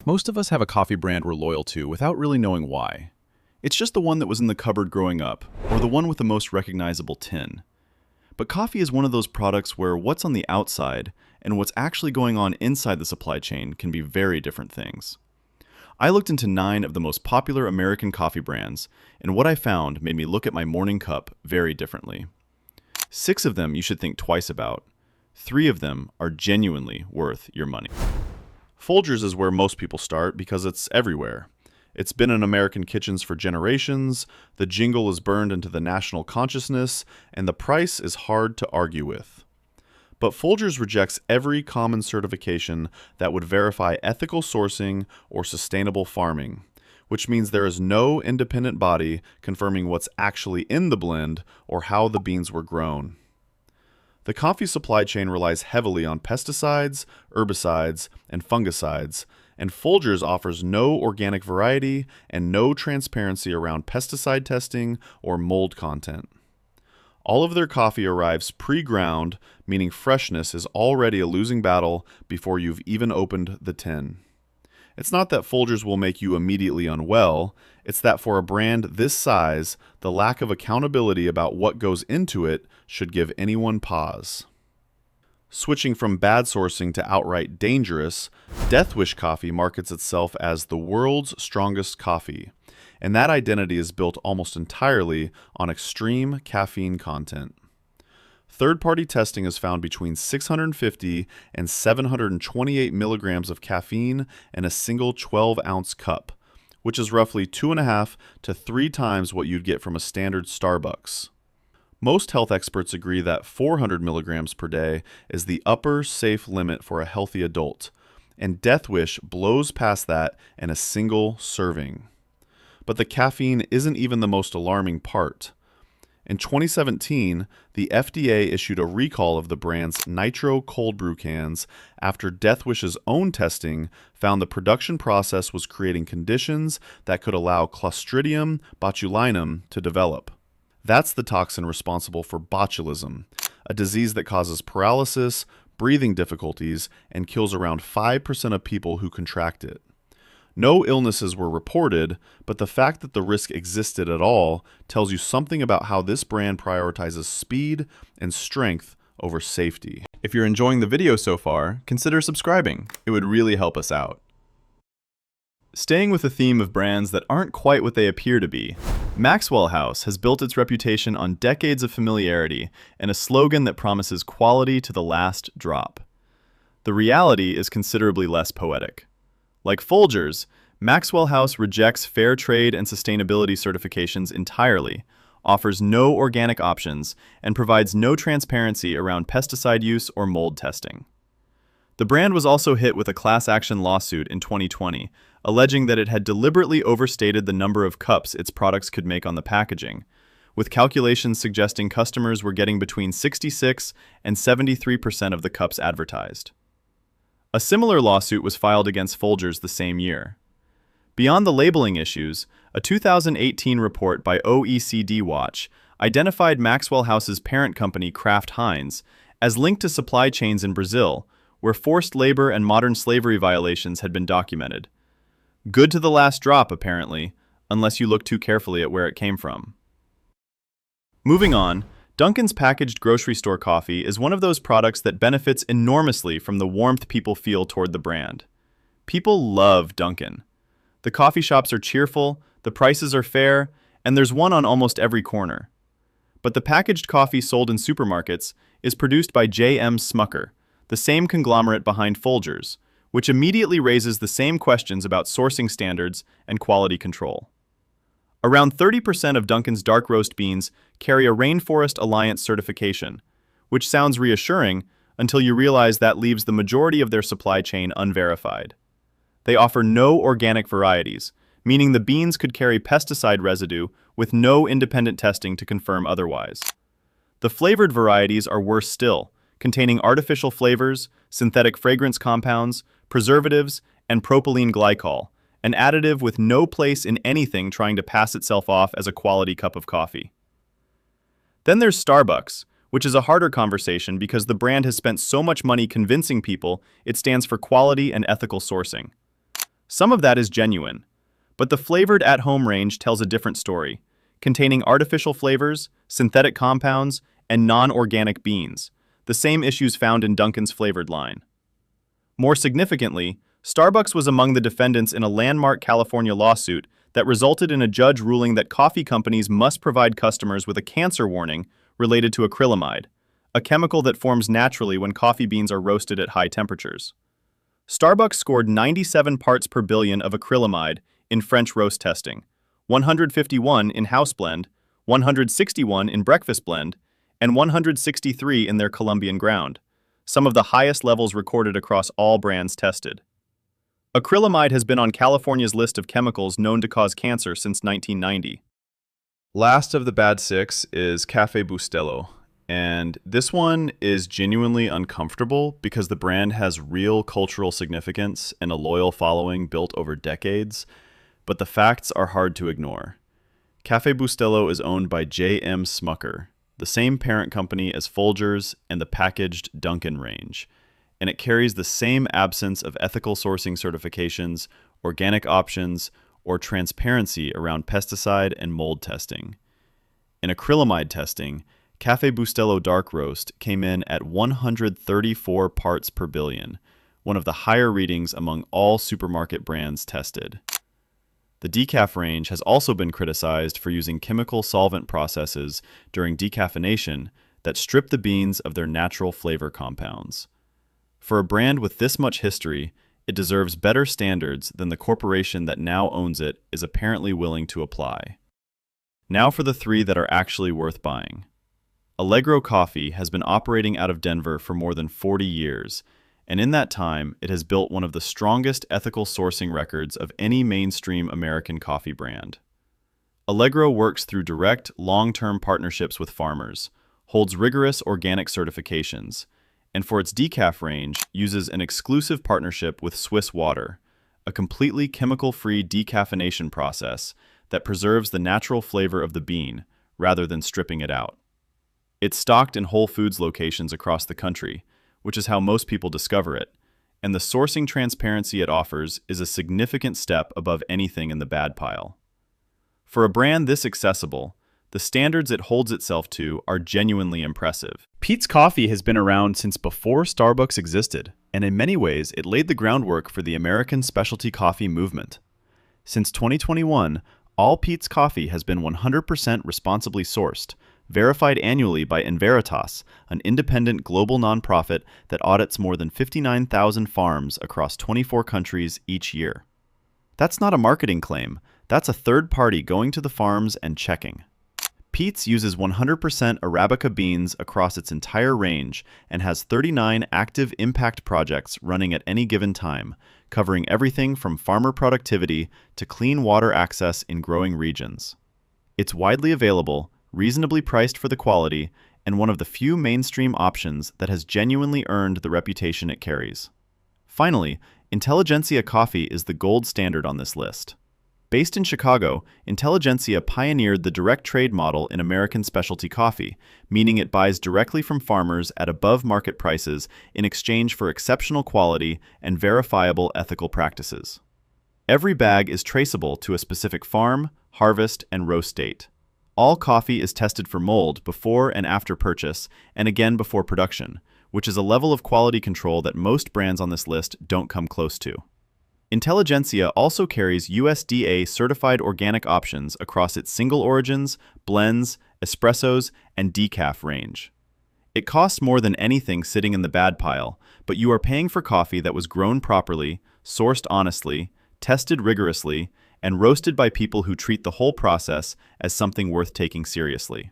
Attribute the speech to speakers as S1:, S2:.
S1: Most of us have a coffee brand we're loyal to without really knowing why. It's just the one that was in the cupboard growing up, or the one with the most recognizable tin. But coffee is one of those products where what's on the outside and what's actually going on inside the supply chain can be very different things. I looked into 9 of the most popular American coffee brands, and what I found made me look at my morning cup very differently. 6 of them you should think twice about. 3 of them are genuinely worth your money. Folgers is where most people start because it's everywhere. It's been in American kitchens for generations, the jingle is burned into the national consciousness, and the price is hard to argue with. But Folgers rejects every common certification that would verify ethical sourcing or sustainable farming, which means there is no independent body confirming what's actually in the blend or how the beans were grown. The coffee supply chain relies heavily on pesticides, herbicides, and fungicides, and Folgers offers no organic variety and no transparency around pesticide testing or mold content. All of their coffee arrives pre-ground, meaning freshness is already a losing battle before you've even opened the tin. It's not that Folgers will make you immediately unwell, it's that for a brand this size, the lack of accountability about what goes into it should give anyone pause. Switching from bad sourcing to outright dangerous, Death Wish Coffee markets itself as the world's strongest coffee, and that identity is built almost entirely on extreme caffeine content. Third-party testing has found between 650 and 728 milligrams of caffeine in a single 12-ounce cup, which is roughly 2.5 to 3 times what you'd get from a standard Starbucks. Most health experts agree that 400 milligrams per day is the upper safe limit for a healthy adult, and Death Wish blows past that in a single serving. But the caffeine isn't even the most alarming part. In 2017, the FDA issued a recall of the brand's Nitro cold brew cans after Death Wish's own testing found the production process was creating conditions that could allow Clostridium botulinum to develop. That's the toxin responsible for botulism, a disease that causes paralysis, breathing difficulties, and kills around 5% of people who contract it. No illnesses were reported, but the fact that the risk existed at all tells you something about how this brand prioritizes speed and strength over safety. If you're enjoying the video so far, consider subscribing. It would really help us out. Staying with the theme of brands that aren't quite what they appear to be, Maxwell House has built its reputation on decades of familiarity and a slogan that promises quality to the last drop. The reality is considerably less poetic. Like Folgers, Maxwell House rejects fair trade and sustainability certifications entirely, offers no organic options, and provides no transparency around pesticide use or mold testing. The brand was also hit with a class action lawsuit in 2020, alleging that it had deliberately overstated the number of cups its products could make on the packaging, with calculations suggesting customers were getting between 66 and 73% of the cups advertised. A similar lawsuit was filed against Folgers the same year. Beyond the labeling issues, a 2018 report by OECD Watch identified Maxwell House's parent company Kraft Heinz as linked to supply chains in Brazil, where forced labor and modern slavery violations had been documented. Good to the last drop, apparently, unless you look too carefully at where it came from. Moving on, Dunkin's packaged grocery store coffee is one of those products that benefits enormously from the warmth people feel toward the brand. People love Dunkin'. The coffee shops are cheerful, the prices are fair, and there's one on almost every corner. But the packaged coffee sold in supermarkets is produced by J.M. Smucker, the same conglomerate behind Folgers, which immediately raises the same questions about sourcing standards and quality control. Around 30% of Dunkin's dark roast beans carry a Rainforest Alliance certification, which sounds reassuring until you realize that leaves the majority of their supply chain unverified. They offer no organic varieties, meaning the beans could carry pesticide residue with no independent testing to confirm otherwise. The flavored varieties are worse still, containing artificial flavors, synthetic fragrance compounds, preservatives, and propylene glycol, an additive with no place in anything trying to pass itself off as a quality cup of coffee. Then there's Starbucks, which is a harder conversation because the brand has spent so much money convincing people it stands for quality and ethical sourcing. Some of that is genuine, but the flavored at-home range tells a different story, containing artificial flavors, synthetic compounds, and non-organic beans, the same issues found in Dunkin's flavored line. More significantly, Starbucks was among the defendants in a landmark California lawsuit that resulted in a judge ruling that coffee companies must provide customers with a cancer warning related to acrylamide, a chemical that forms naturally when coffee beans are roasted at high temperatures. Starbucks scored 97 parts per billion of acrylamide in French roast testing, 151 in house blend, 161 in breakfast blend, and 163 in their Colombian ground, some of the highest levels recorded across all brands tested. Acrylamide has been on California's list of chemicals known to cause cancer since 1990. Last of the bad six is Café Bustelo, and this one is genuinely uncomfortable because the brand has real cultural significance and a loyal following built over decades, but the facts are hard to ignore. Café Bustelo is owned by J.M. Smucker, the same parent company as Folgers and the packaged Dunkin' range, and it carries the same absence of ethical sourcing certifications, organic options, or transparency around pesticide and mold testing. In acrylamide testing, Café Bustelo Dark Roast came in at 134 parts per billion, one of the higher readings among all supermarket brands tested. The decaf range has also been criticized for using chemical solvent processes during decaffeination that strip the beans of their natural flavor compounds. For a brand with this much history, it deserves better standards than the corporation that now owns it is apparently willing to apply. Now for the three that are actually worth buying. Allegro Coffee has been operating out of Denver for more than 40 years, and in that time, it has built one of the strongest ethical sourcing records of any mainstream American coffee brand. Allegro works through direct, long-term partnerships with farmers, holds rigorous organic certifications, and for its decaf range, uses an exclusive partnership with Swiss Water, a completely chemical-free decaffeination process that preserves the natural flavor of the bean rather than stripping it out. It's stocked in Whole Foods locations across the country, which is how most people discover it, and the sourcing transparency it offers is a significant step above anything in the bad pile. For a brand this accessible, the standards it holds itself to are genuinely impressive. Peet's Coffee has been around since before Starbucks existed, and in many ways it laid the groundwork for the American specialty coffee movement. Since 2021, all Peet's Coffee has been 100% responsibly sourced, verified annually by Enveritas, an independent global nonprofit that audits more than 59,000 farms across 24 countries each year. That's not a marketing claim, that's a third party going to the farms and checking. Peet's uses 100% Arabica beans across its entire range and has 39 active impact projects running at any given time, covering everything from farmer productivity to clean water access in growing regions. It's widely available, reasonably priced for the quality, and one of the few mainstream options that has genuinely earned the reputation it carries. Finally, Intelligentsia Coffee is the gold standard on this list. Based in Chicago, Intelligentsia pioneered the direct trade model in American specialty coffee, meaning it buys directly from farmers at above-market prices in exchange for exceptional quality and verifiable ethical practices. Every bag is traceable to a specific farm, harvest, and roast date. All coffee is tested for mold before and after purchase, and again before production, which is a level of quality control that most brands on this list don't come close to. Intelligentsia also carries USDA-certified organic options across its single origins, blends, espressos, and decaf range. It costs more than anything sitting in the bad pile, but you are paying for coffee that was grown properly, sourced honestly, tested rigorously, and roasted by people who treat the whole process as something worth taking seriously.